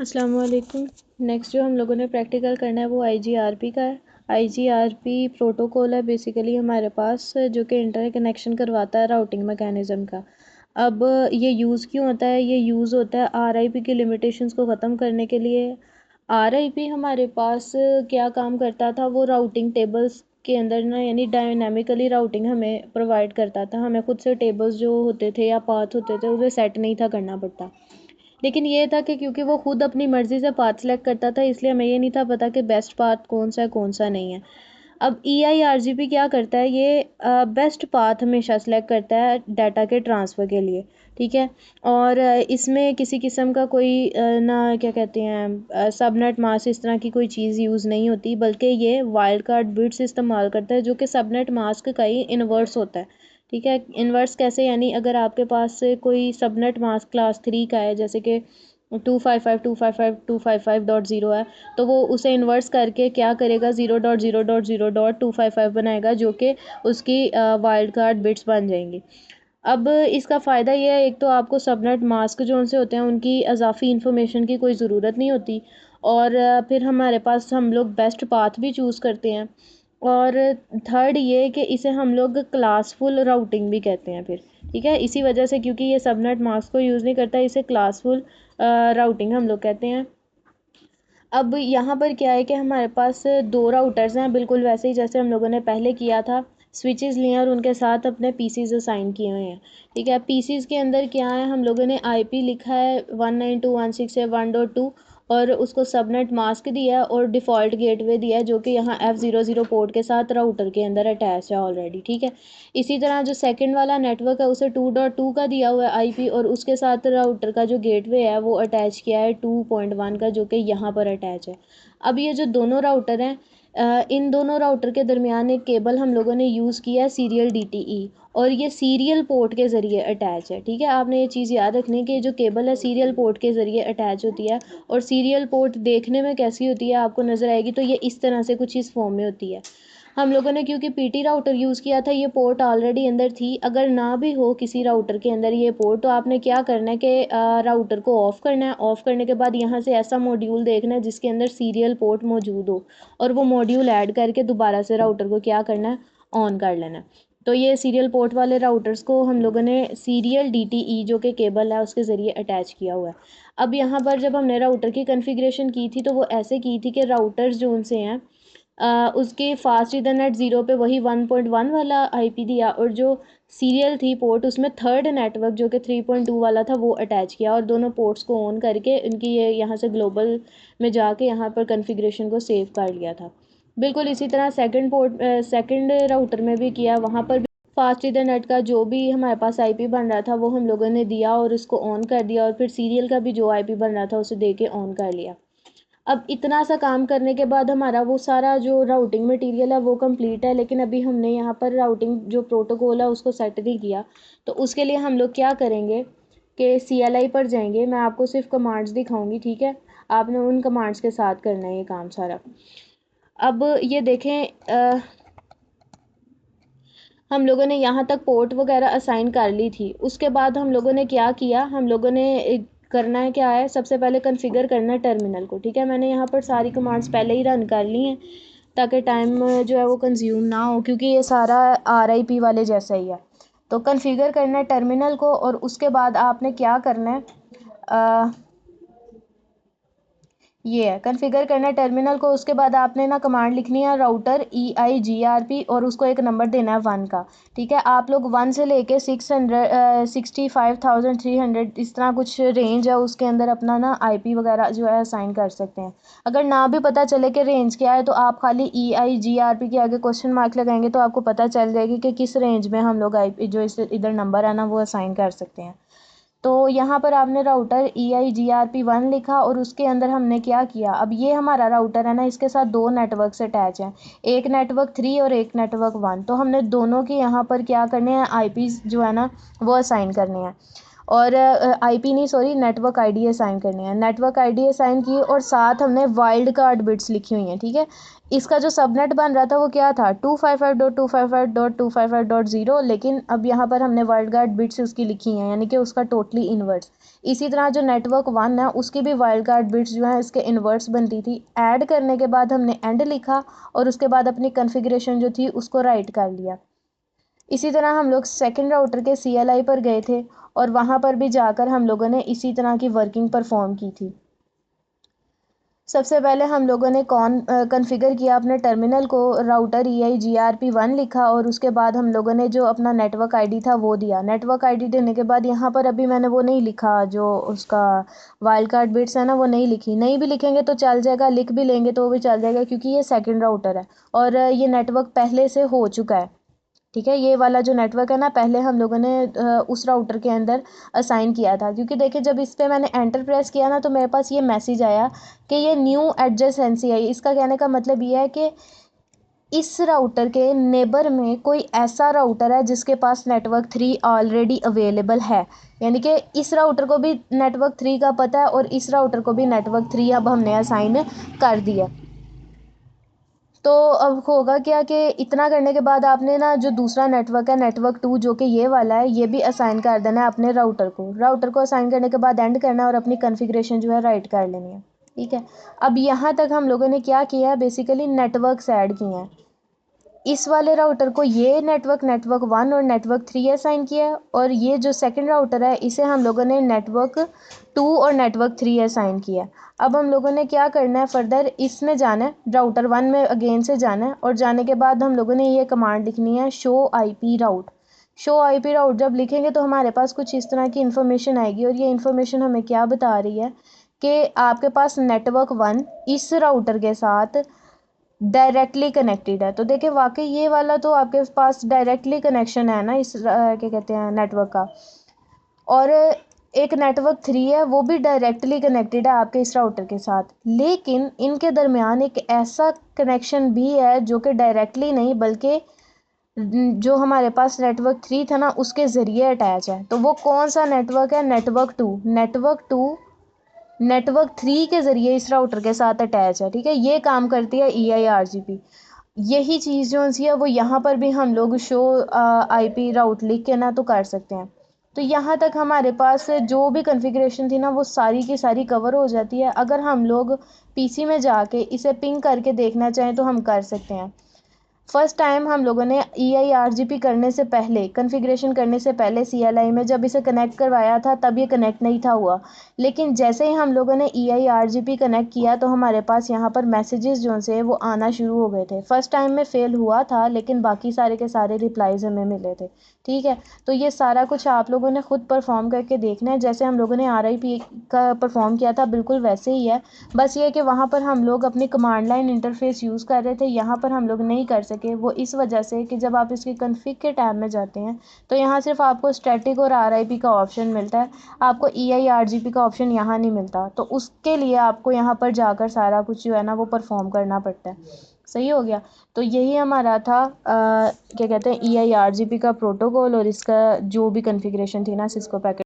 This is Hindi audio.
अस्सलाम वालेकुम। नेक्स्ट जो हम लोगों ने प्रैक्टिकल करना है वो आईजीआरपी का है। आईजीआरपी प्रोटोकॉल है बेसिकली हमारे पास, जो कि इंटरनेट कनेक्शन करवाता है राउटिंग मैकेनिज़्म का। अब ये यूज़ क्यों होता है? ये यूज़ होता है आरआईपी की लिमिटेशंस को ख़त्म करने के लिए। आरआईपी हमारे पास क्या काम करता था, वो राउटिंग टेबल्स के अंदर ना, यानी डायनामिकली राउटिंग हमें प्रोवाइड करता था। हमें खुद से टेबल्स जो होते थे या पाथ होते थे उसे सेट नहीं था करना पड़ता। लेकिन ये था कि क्योंकि वो खुद अपनी मर्ज़ी से पाथ सेलेक्ट करता था, इसलिए हमें ये नहीं था पता कि बेस्ट पाथ कौन सा है कौन सा नहीं है। अब EIRGP क्या करता है, ये बेस्ट पाथ हमेशा सेलेक्ट करता है डाटा के ट्रांसफ़र के लिए, ठीक है। और इसमें किसी किस्म का कोई ना क्या कहते हैं सबनेट मास्क इस तरह की कोई चीज़ यूज़ नहीं होती, बल्कि ये वाइल्ड कार्ड बिट्स इस्तेमाल करता है, जो कि सबनेट मास्क का ही इन्वर्स होता है, ठीक है। इन्वर्स कैसे? यानी अगर आपके पास से कोई सबनेट मास्क क्लास 3 का है, जैसे कि 255.255.255.0 है, तो वो उसे इन्वर्स करके क्या करेगा, 0.0.0.255 बनाएगा, जो कि उसकी वाइल्ड कार्ड बिट्स बन जाएंगी। अब इसका फ़ायदा ये है, एक तो आपको सबनेट मास्क जो उनसे होते हैं उनकी इजाफी इंफॉर्मेशन की कोई ज़रूरत नहीं होती, और फिर हमारे पास हम लोग बेस्ट पाथ भी चूज़ करते हैं। और थर्ड ये कि इसे हम लोग क्लासफुल राउटिंग भी कहते हैं फिर, ठीक है। इसी वजह से, क्योंकि ये सबनेट मास्क को यूज़ नहीं करता, इसे क्लासफुल राउटिंग हम लोग कहते हैं। अब यहाँ पर क्या है कि हमारे पास दो राउटर्स हैं, बिल्कुल वैसे ही जैसे हम लोगों ने पहले किया था। स्विचेस लिए और उनके साथ अपने पीसीज असाइन किए हुए हैं, ठीक है। पीसीज के अंदर क्या है, हम लोगों ने आईपी लिखा है 192.168.1.2 और उसको सबनेट मास्क दिया है और डिफ़ॉल्ट गेटवे दिया है, जो कि यहाँ F00 पोर्ट के साथ राउटर के अंदर अटैच है ऑलरेडी, ठीक है। इसी तरह जो सेकंड वाला नेटवर्क है उसे 2.2 का दिया हुआ है आईपी, और उसके साथ राउटर का जो गेटवे है वो अटैच किया है 2.1 का, जो कि यहाँ पर अटैच है। अब ये जो दोनों राउटर हैं, इन दोनों राउटर के दरमियान एक केबल हम लोगों ने यूज़ किया है सीरियल DTE, और ये सीरियल पोर्ट के ज़रिए अटैच है, ठीक है। आपने ये चीज़ याद रखनी कि जो केबल है सीरियल पोर्ट के ज़रिए अटैच होती है, और सीरियल पोर्ट देखने में कैसी होती है आपको नज़र आएगी, तो ये इस तरह से कुछ इस फॉर्म में होती है। हम लोगों ने क्योंकि PT राउटर यूज़ किया था, ये पोर्ट ऑलरेडी अंदर थी। अगर ना भी हो किसी राउटर के अंदर ये पोर्ट, तो आपने क्या करना है कि राउटर को ऑफ़ करना है। ऑफ़ करने के बाद यहाँ से ऐसा मॉड्यूल देखना है जिसके अंदर सीरियल पोर्ट मौजूद हो, और वो मॉड्यूल ऐड करके दोबारा से राउटर को क्या करना है, ऑन कर लेना है। तो ये सीरियल पोर्ट वाले राउटर्स को हम लोगों ने सीरियल DTE जो कि केबल है उसके ज़रिए अटैच किया हुआ है। अब यहाँ पर जब हमने राउटर की कॉन्फ़िगरेशन की थी, तो वो ऐसे की थी कि राउटर्स जो उनसे हैं उसके फास्ट इथरनेट 0 पे वही 1.1 वाला आईपी दिया, और जो सीरियल थी पोर्ट उसमें थर्ड नेटवर्क जो कि 3.2 वाला था वो अटैच किया, और दोनों पोर्ट्स को ऑन करके इनकी ये यहाँ से ग्लोबल में जाके यहाँ पर कॉन्फ़िगरेशन को सेव कर लिया था। बिल्कुल इसी तरह सेकंड राउटर में भी किया, वहाँ पर भी फास्ट इथरनेट का जो भी हमारे पास आईपी बन रहा था वो हम लोगों ने दिया और इसको ऑन कर दिया, और फिर सीरियल का भी जो आईपी बन रहा था उसे दे के ऑन कर लिया। अब इतना सा काम करने के बाद हमारा वो सारा जो राउटिंग मटेरियल है वो कंप्लीट है, लेकिन अभी हमने यहाँ पर राउटिंग जो प्रोटोकॉल है उसको सेट नहीं किया। तो उसके लिए हम लोग क्या करेंगे कि CLI पर जाएंगे। मैं आपको सिर्फ कमांड्स दिखाऊंगी, ठीक है। आपने उन कमांड्स के साथ करना है ये काम सारा। अब ये देखें, हम लोगों ने यहाँ तक पोर्ट वगैरह असाइन कर ली थी। उसके बाद हम लोगों ने क्या किया, हम लोगों ने करना है क्या है, सबसे पहले कॉन्फ़िगर करना है टर्मिनल को, ठीक है। मैंने यहाँ पर सारी कमांड्स पहले ही रन कर ली हैं ताकि टाइम जो है वो कंज्यूम ना हो, क्योंकि ये सारा RIP वाले जैसा ही है। तो कॉन्फ़िगर करना है टर्मिनल को, और उसके बाद आपने क्या करना है, ये है कॉन्फ़िगर करना टर्मिनल को। उसके बाद आपने ना कमांड लिखनी है राउटर EIGRP, और उसको एक नंबर देना है 1 का, ठीक है। आप लोग 1 से लेके 65,300 इस तरह कुछ रेंज है, उसके अंदर अपना ना IP वगैरह जो है असाइन कर सकते हैं। अगर ना भी पता चले कि रेंज क्या है, तो आप खाली EIGRP के आगे क्वेश्चन मार्क लगाएंगे तो आपको पता चल जाएगी कि किस रेंज में हम लोग IP जो इस इधर नंबर है ना वो असाइन कर सकते हैं। तो यहाँ पर आपने राउटर EIGRP1 लिखा, और उसके अंदर हमने क्या किया, अब ये हमारा राउटर है ना, इसके साथ दो नेटवर्क से अटैच हैं, एक नेटवर्क 3 और एक नेटवर्क 1। तो हमने दोनों के यहाँ पर क्या करने हैं, IPs जो है ना वो असाइन करने हैं। और आईपी नहीं सॉरी नेटवर्क आईडी असाइन करनी है। नेटवर्क आईडी असाइन की और साथ हमने वाइल्ड कार्ड बिट्स लिखी हुई हैं, ठीक है। इसका जो सबनेट बन रहा था वो क्या था 255.255.255.0, लेकिन अब यहाँ पर हमने वाइल्ड कार्ड बिट्स उसकी लिखी हैं, यानी कि उसका टोटली इन्वर्स। इसी तरह जो नेटवर्क 1 है उसकी भी वाइल्ड कार्ड बिट्स जो है इसके इन्वर्स बनती थी। ऐड करने के बाद हमने एंड लिखा और उसके बाद अपनी कॉन्फ़िगरेशन जो थी उसको राइट कर लिया। इसी तरह हम लोग सेकंड राउटर के CLI पर गए थे और वहाँ पर भी जाकर हम लोगों ने इसी तरह की वर्किंग परफॉर्म की थी। सबसे पहले हम लोगों ने कॉन्फ़िगर किया अपने टर्मिनल को, राउटर EIGRP1 लिखा और उसके बाद हम लोगों ने जो अपना नेटवर्क आईडी था वो दिया। नेटवर्क आईडी देने के बाद यहाँ पर अभी मैंने वो नहीं लिखा, जो उसका वाइल्ड कार्ड बिट्स है ना वो नहीं लिखी। नहीं भी लिखेंगे तो चल जाएगा, लिख भी लेंगे तो वो भी चल जाएगा, क्योंकि ये सेकंड राउटर है और ये नेटवर्क पहले से हो चुका है, ठीक है। ये वाला जो नेटवर्क है ना पहले हम लोगों ने उस राउटर के अंदर असाइन किया था, क्योंकि देखिए जब इस पर मैंने एंटर प्रेस किया ना तो मेरे पास ये मैसेज आया कि ये न्यू एडजेसेंसी आई। इसका कहने का मतलब ये है कि इस राउटर के नेबर में कोई ऐसा राउटर है जिसके पास नेटवर्क 3 ऑलरेडी अवेलेबल है, यानी कि इस राउटर को भी नेटवर्क 3 का पता है और इस राउटर को भी नेटवर्क 3 अब हमने असाइन कर दिया। तो अब होगा क्या कि इतना करने के बाद आपने ना जो दूसरा नेटवर्क है नेटवर्क 2 जो कि ये वाला है ये भी असाइन कर देना है अपने राउटर को असाइन करने के बाद एंड करना है और अपनी कॉन्फ़िगरेशन जो है राइट कर लेनी है, ठीक है। अब यहाँ तक हम लोगों ने क्या किया है, बेसिकली नेटवर्क्स ऐड किए हैं। इस वाले राउटर को ये नेटवर्क 1 और नेटवर्क 3 असाइन किया है और ये जो सेकंड राउटर है इसे हम लोगों ने नेटवर्क 2 और नेटवर्क 3 असाइन किया है। अब हम लोगों ने क्या करना है, फर्दर इसमें जाना है, राउटर 1 में अगेन से जाना है और जाने के बाद हम लोगों ने ये कमांड लिखनी है शो IP राउट। शो IP राउट जब लिखेंगे तो हमारे पास कुछ इस तरह की इन्फॉर्मेशन आएगी और ये इन्फॉर्मेशन हमें क्या बता रही है कि आपके पास नेटवर्क 1 इस राउटर के साथ डायरेक्टली कनेक्टेड है। तो देखिए वाकई ये वाला तो आपके पास डायरेक्टली कनेक्शन है ना इस क्या कहते हैं नेटवर्क का, और एक नेटवर्क 3 है वो भी डायरेक्टली कनेक्टेड है आपके इस राउटर के साथ, लेकिन इनके दरमियान एक ऐसा कनेक्शन भी है जो कि डायरेक्टली नहीं बल्कि जो हमारे पास नेटवर्क 3 था ना उसके ज़रिए अटैच है। तो वो कौन सा नेटवर्क है, नेटवर्क 2 नेटवर्क 3 के ज़रिए इस राउटर के साथ अटैच है, ठीक है। ये काम करती है EIRGP। यही चीज़ जो सी है वो यहाँ पर भी हम लोग शो IP राउट लिख के ना तो कर सकते हैं। तो यहाँ तक हमारे पास जो भी कॉन्फ़िगरेशन थी ना वो सारी की सारी कवर हो जाती है। अगर हम लोग PC में जाके इसे पिंग करके देखना चाहें तो हम कर सकते हैं। फर्स्ट टाइम हम लोगों ने EIRGP करने से पहले, कॉन्फ़िगरेशन करने से पहले CLI में जब इसे कनेक्ट करवाया था तब ये कनेक्ट नहीं था हुआ, लेकिन जैसे ही हम लोगों ने EIRGP कनेक्ट किया तो हमारे पास यहाँ पर मैसेजेस जो से वो आना शुरू हो गए थे। फर्स्ट टाइम में फ़ेल हुआ था लेकिन बाकी सारे के सारे रिप्लाईज़ हमें मिले थे, ठीक है। तो ये सारा कुछ आप लोगों ने ख़ुद परफॉर्म करके देखना है। जैसे हम लोगों ने RIP का परफॉर्म किया था बिल्कुल वैसे ही है, बस ये कि वहाँ पर हम लोग अपनी कमांड लाइन इंटरफेस यूज़ कर रहे थे, यहाँ पर हम लोग नहीं कर सके। वो इस वजह से कि जब आप इसके कॉन्फ़िग के टैब में जाते हैं तो यहाँ सिर्फ आपको स्टैटिक और RIP का ऑप्शन मिलता है, आपको EIRGP का ऑप्शन यहाँ नहीं मिलता। तो उसके लिए आपको यहाँ पर जाकर सारा कुछ जो है ना वो परफॉर्म करना पड़ता है। सही हो गया। तो यही हमारा था क्या कहते हैं EIRGP का प्रोटोकॉल और इसका जो भी कॉन्फ़िगरेशन थी ना सिस्को पैकेट